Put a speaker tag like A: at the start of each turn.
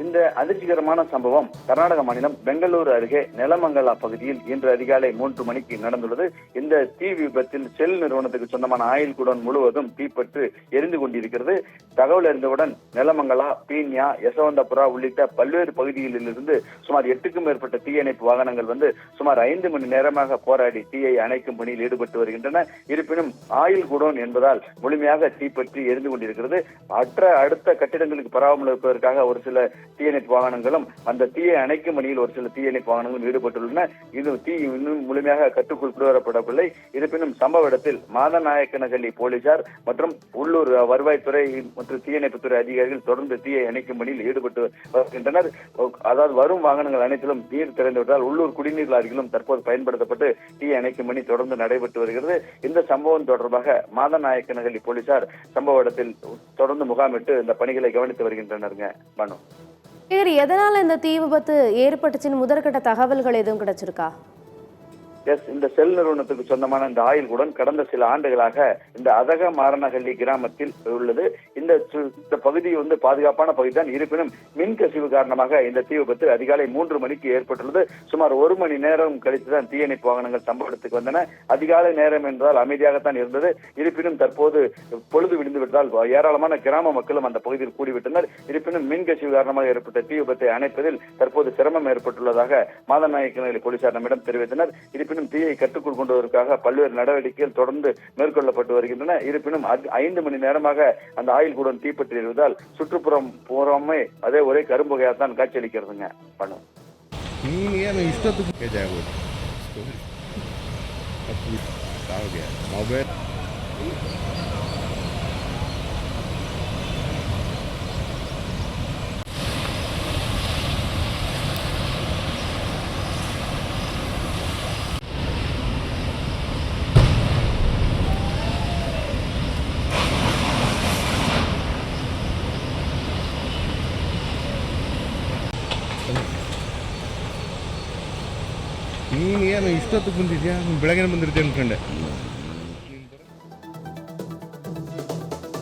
A: இந்த அதிர்ச்சிகரமான சம்பவம் கர்நாடக மாநிலம் பெங்களூரு அருகே நெலமங்கலா பகுதியில் இன்று அதிகாலை 3 மணிக்கு நடந்துள்ளது. இந்த தீ விபத்தில் செல் நிறுவனத்துக்கு சொந்தமான ஆயில் குடோன் முழுவதும் தீப்பற்று எரிந்து கொண்டிருக்கிறது. தகவல் அறிந்தவுடன் நெலமங்கலா, பீன்யா, யசவந்தபுரா உள்ளிட்ட பல்வேறு பகுதிகளிலிருந்து சுமார் 8க்கும் மேற்பட்ட தீயணைப்பு வாகனங்கள் வந்து சுமார் 5 மணி நேரமாக போராடி தீயை அணைக்கும் பணியில் ஈடுபட்டு வருகின்றன. இருப்பினும் ஆயில் குடோன் என்பதால் முழுமையாக தீப்பற்றி எரிந்து கொண்டிருக்கிறது. அடுத்த கட்டிடங்களுக்கு பரவாமல் இருப்பதற்காக ஒரு சில தீயணைப்பு வாகனங்களும் அந்த தீயை அணைக்கும் பணியில் ஒரு சில தீயணைப்பு வாகனங்களும் ஈடுபட்டுள்ளன. இது தீ இன்னும் முழுமையாக கட்டுக்குள் கொண்டு வரப்படவில்லை. இருப்பினும் சம்பவ இடத்தில் மாதநாயக்கனஹள்ளி போலீசார் மற்றும் உள்ளூர் வருவாய்த்துறை மற்றும் தீயணைப்புத்துறை அதிகாரிகள் தொடர்ந்து தீயை அணைக்கும் பணியில் ஈடுபட்டு வருகின்றனர். அதாவது வரும் வாகனங்கள் அனைத்திலும் நீர் திறந்துவிட்டால் உள்ளூர் குடிநீர் லாரிகளும் தற்போது பயன்படுத்தப்பட்டு தீயை அணைக்கும் பணி தொடர்ந்து நடைபெற்று வருகிறது. இந்த சம்பவம் தொடர்பாக மாதநாயக்கனஹள்ளி போலீசார் சம்பவ இடத்தில் தொடர்ந்து முகாமிட்டு இந்த பணிகளை கவனித்து வருகின்றனருங்க. மனு,
B: எதனால இந்த தீ விபத்து ஏற்பட்டுச்சுன்னு முதற்கட்ட தகவல்கள் எதுவும் கிடைச்சிருக்கா?
A: இந்த செல் நிறுவனத்துக்கு சொந்தமான இந்த ஆயில் குடோன் கடந்த சில ஆண்டுகளாக இந்த அதக மாரணஹள்ளி கிராமத்தில் உள்ளது. இந்த பகுதி வந்து பாதுகாப்பான பகுதி தான். இருப்பினும் மின் கசிவு காரணமாக இந்த தீ விபத்து அதிகாலை 3 மணிக்கு ஏற்பட்டுள்ளது. சுமார் 1 மணி நேரம் கழித்துதான் தீயணைப்பு வாகனங்கள் சம்பவ இடத்துக்கு வந்தன. அதிகாலை நேரம் என்றால் அமைதியாகத்தான் இருந்தது. இருப்பினும் தற்போது பொழுது விடிந்து விட்டதால் ஏராளமான கிராம மக்களும் அந்த பகுதியில் கூடிவிட்டனர். இருப்பினும் மின் கசிவு காரணமாக ஏற்பட்ட தீ விபத்தை அணைப்பதில் தற்போது சிரமம் ஏற்பட்டுள்ளதாக மாதநாயக்கனஹள்ளி போலீசார் நம்மிடம் தெரிவித்தனர். இருப்பினும் தீயை கட்டுக்குள் கொண்டு வருவதற்காக பல்வேறு நடவடிக்கைகள் தொடர்ந்து மேற்கொள்ளப்பட்டு வருகின்றன. இருப்பினும் 5 மணி நேரமாக அந்த ஆயில் குடோன் தீப்பற்றி எறிவதால் சுற்றுப்புறம் பூராமே அதே ஒரே கரும்புகையாத்தான் காட்சியளிக்கிறதுங்க. பண்ணு
C: ನೀನು ಏನು ಇಷ್ಟೊತ್ತಿಗೆ ಬಂದಿದ್ಯಾ? ಬೆಳಗ್ಗೆ ಬಂದಿರ್ತೀಯ ಅನ್ಕೊಂಡೆ.